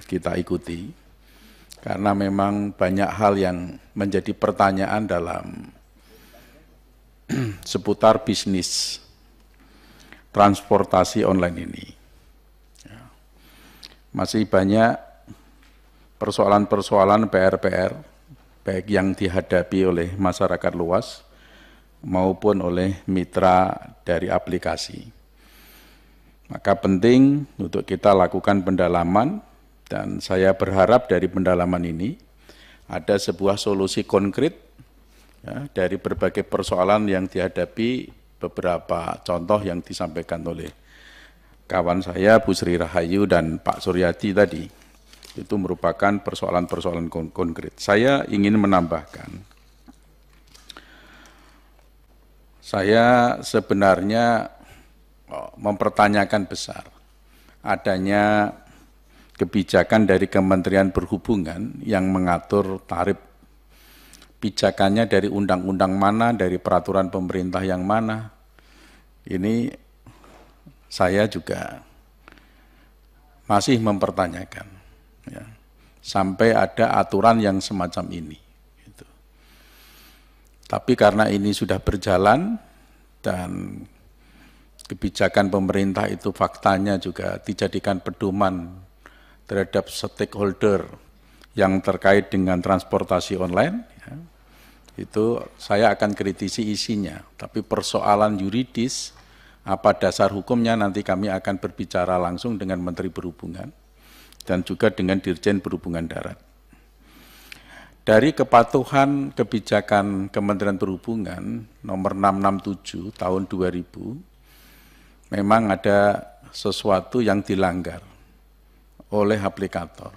kita ikuti, karena memang banyak hal yang menjadi pertanyaan dalam seputar bisnis transportasi online ini. Masih banyak persoalan-persoalan PR-PR, baik yang dihadapi oleh masyarakat luas maupun oleh mitra dari aplikasi. Maka penting untuk kita lakukan pendalaman, dan saya berharap dari pendalaman ini ada sebuah solusi konkret ya, dari berbagai persoalan yang dihadapi. Beberapa contoh yang disampaikan oleh kawan saya Bu Sri Rahayu dan Pak Suryadi tadi, itu merupakan persoalan-persoalan konkret. Saya ingin menambahkan, saya sebenarnya mempertanyakan besar adanya kebijakan dari Kementerian Perhubungan yang mengatur tarif. Pijakannya dari undang-undang mana, dari peraturan pemerintah yang mana. Ini saya juga masih mempertanyakan, ya, sampai ada aturan yang semacam ini. Gitu. Tapi karena ini sudah berjalan dan kebijakan pemerintah itu faktanya juga dijadikan pedoman terhadap stakeholder yang terkait dengan transportasi online, ya, itu saya akan kritisi isinya. Tapi persoalan yuridis, apa dasar hukumnya, nanti kami akan berbicara langsung dengan Menteri Perhubungan dan juga dengan Dirjen Perhubungan Darat. Dari kepatuhan kebijakan Kementerian Perhubungan nomor 667 tahun 2000, memang ada sesuatu yang dilanggar oleh aplikator,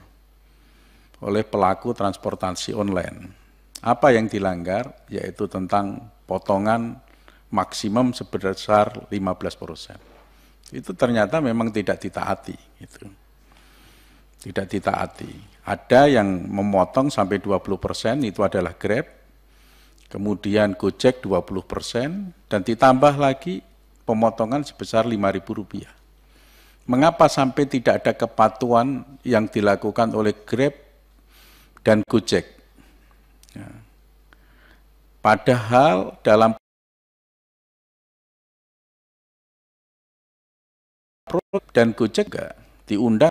oleh pelaku transportasi online. Apa yang dilanggar? Yaitu tentang potongan maksimum sebesar 15%. Itu ternyata memang tidak ditaati. Gitu. Tidak ditaati. Ada yang memotong sampai 20%, itu adalah Grab, kemudian Gojek 20%, dan ditambah lagi pemotongan sebesar Rp5.000. Mengapa sampai tidak ada kepatuhan yang dilakukan oleh Grab dan Gojek? Ya. Padahal dalam dan Gojek juga diundang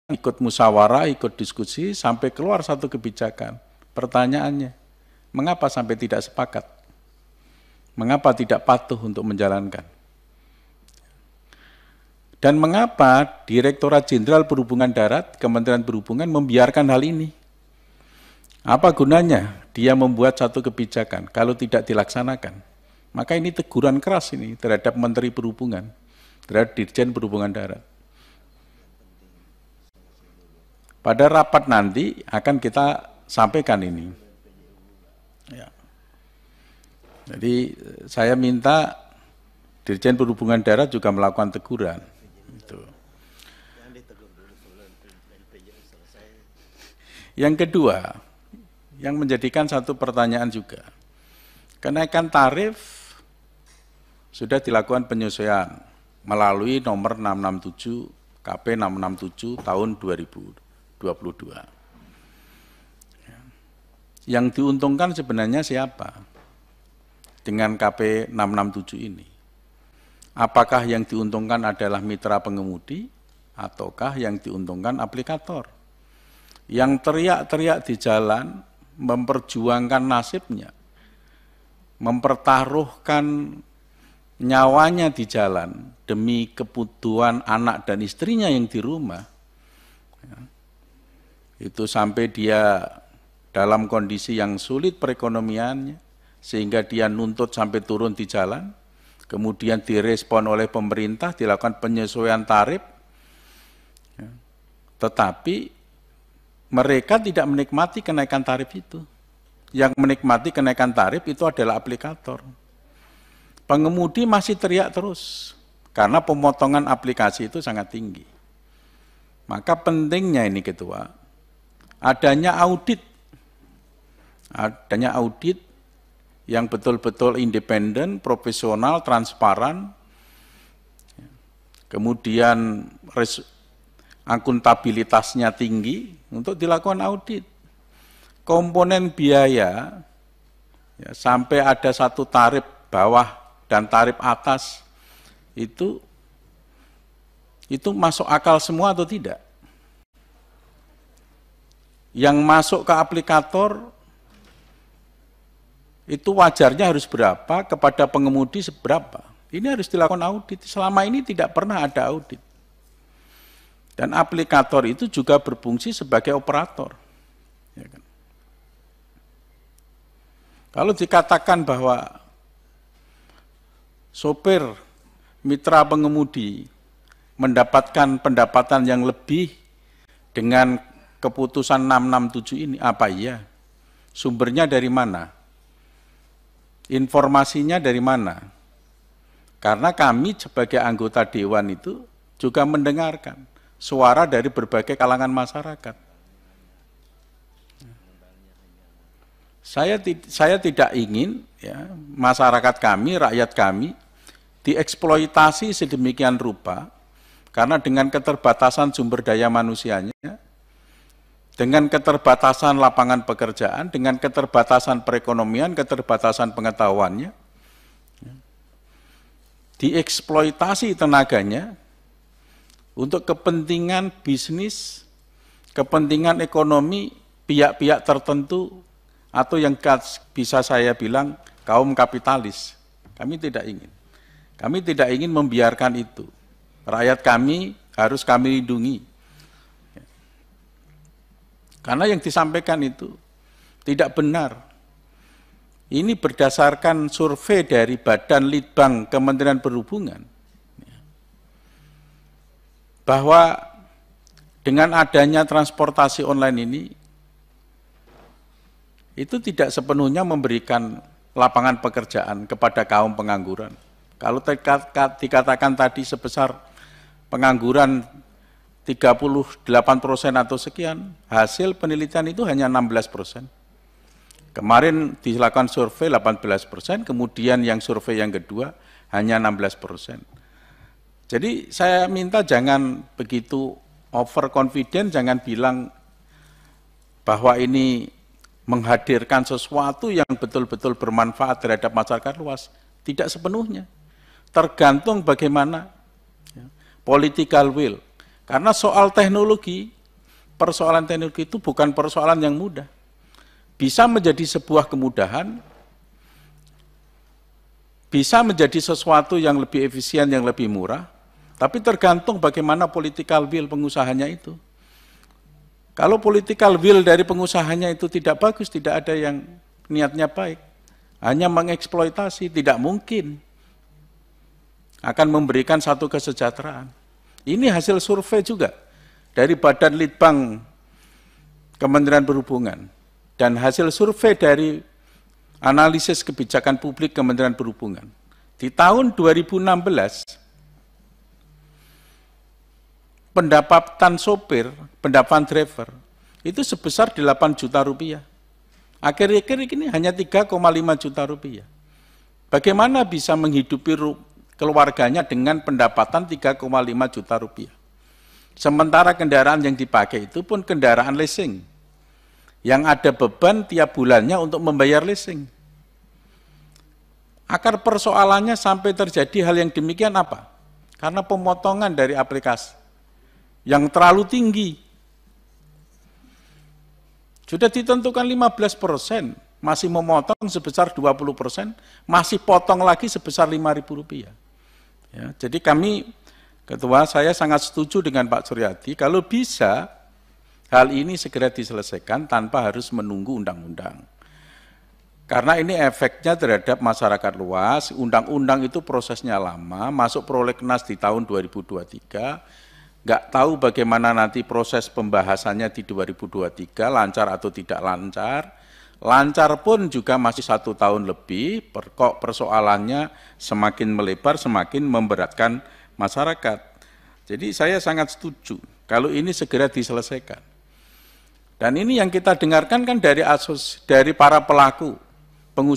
ikut musyawarah, ikut diskusi sampai keluar satu kebijakan. Pertanyaannya, mengapa sampai tidak sepakat? Mengapa tidak patuh untuk menjalankan? Dan mengapa Direktorat Jenderal Perhubungan Darat, Kementerian Perhubungan membiarkan hal ini? Apa gunanya dia membuat satu kebijakan kalau tidak dilaksanakan? Maka ini teguran keras ini terhadap Menteri Perhubungan, terhadap Dirjen Perhubungan Darat. Pada rapat nanti akan kita sampaikan ini. Ya. Jadi saya minta Dirjen Perhubungan Darat juga melakukan teguran. Itu. Yang kedua, yang menjadikan satu pertanyaan juga, kenaikan tarif sudah dilakukan penyesuaian melalui nomor 667 KP 667 tahun 2022. Yang diuntungkan sebenarnya siapa dengan KP 667 ini? Apakah yang diuntungkan adalah mitra pengemudi ataukah yang diuntungkan aplikator? Yang teriak-teriak di jalan, memperjuangkan nasibnya, mempertaruhkan nyawanya di jalan demi kebutuhan anak dan istrinya yang di rumah, ya, itu sampai dia dalam kondisi yang sulit perekonomiannya, sehingga dia nuntut sampai turun di jalan, kemudian direspon oleh pemerintah, dilakukan penyesuaian tarif, ya, tetapi mereka tidak menikmati kenaikan tarif itu. Yang menikmati kenaikan tarif itu adalah aplikator. Pengemudi masih teriak terus, karena pemotongan aplikasi itu sangat tinggi. Maka pentingnya ini Ketua, adanya audit yang betul-betul independen, profesional, transparan, kemudian akuntabilitasnya tinggi untuk dilakukan audit. Komponen biaya ya, sampai ada satu tarif bawah dan tarif atas itu masuk akal semua atau tidak? Yang masuk ke aplikator itu wajarnya harus berapa, kepada pengemudi seberapa. Ini harus dilakukan audit. Selama ini tidak pernah ada audit. Dan aplikator itu juga berfungsi sebagai operator. Ya kan? Kalau dikatakan bahwa sopir mitra pengemudi mendapatkan pendapatan yang lebih dengan keputusan 667 ini, apa iya? Sumbernya dari mana? Informasinya dari mana? Karena kami sebagai anggota Dewan itu juga mendengarkan suara dari berbagai kalangan masyarakat. Saya tidak ingin ya, masyarakat kami, rakyat kami, dieksploitasi sedemikian rupa, karena dengan keterbatasan sumber daya manusianya, dengan keterbatasan lapangan pekerjaan, dengan keterbatasan perekonomian, keterbatasan pengetahuannya, dieksploitasi tenaganya untuk kepentingan bisnis, kepentingan ekonomi pihak-pihak tertentu, atau yang bisa saya bilang kaum kapitalis. Kami tidak ingin. Kami tidak ingin membiarkan itu. Rakyat kami harus kami lindungi. Karena yang disampaikan itu tidak benar. Ini berdasarkan survei dari Badan Litbang Kementerian Perhubungan. Bahwa dengan adanya transportasi online ini, itu tidak sepenuhnya memberikan lapangan pekerjaan kepada kaum pengangguran. Kalau dikatakan tadi sebesar pengangguran 38% atau sekian, hasil penelitian itu hanya 16%. Kemarin dilakukan survei 18%, kemudian yang survei yang kedua hanya 16%. Jadi saya minta jangan begitu overconfident, jangan bilang bahwa ini menghadirkan sesuatu yang betul-betul bermanfaat terhadap masyarakat luas. Tidak sepenuhnya. Tergantung bagaimana political will. Karena soal teknologi, persoalan teknologi itu bukan persoalan yang mudah. Bisa menjadi sebuah kemudahan, bisa menjadi sesuatu yang lebih efisien, yang lebih murah, tapi tergantung bagaimana political will pengusahanya itu. Kalau political will dari pengusahanya itu tidak bagus, tidak ada yang niatnya baik, hanya mengeksploitasi, tidak mungkin akan memberikan satu kesejahteraan. Ini hasil survei juga dari Badan Litbang Kementerian Perhubungan dan hasil survei dari analisis kebijakan publik Kementerian Perhubungan. Di tahun 2016, pendapatan sopir, pendapatan driver, itu sebesar 8 juta rupiah. Akhir-akhir ini hanya 3,5 juta rupiah. Bagaimana bisa menghidupi keluarganya dengan pendapatan 3,5 juta rupiah? Sementara kendaraan yang dipakai itu pun kendaraan leasing, yang ada beban tiap bulannya untuk membayar leasing. Akar persoalannya sampai terjadi hal yang demikian apa? Karena pemotongan dari aplikasi yang terlalu tinggi. Sudah ditentukan 15%, masih memotong sebesar 20%, masih potong lagi sebesar Rp5.000. Ya, jadi kami, Ketua, saya sangat setuju dengan Pak Suryadi, kalau bisa hal ini segera diselesaikan tanpa harus menunggu undang-undang. Karena ini efeknya terhadap masyarakat luas, undang-undang itu prosesnya lama, masuk prolegnas di tahun 2023, nggak tahu bagaimana nanti proses pembahasannya di 2023, lancar atau tidak lancar. Lancar pun juga masih 1 tahun lebih, kok persoalannya semakin melebar, semakin memberatkan masyarakat. Jadi saya sangat setuju, kalau ini segera diselesaikan. Dan ini yang kita dengarkan kan dari para pelaku, pengusaha.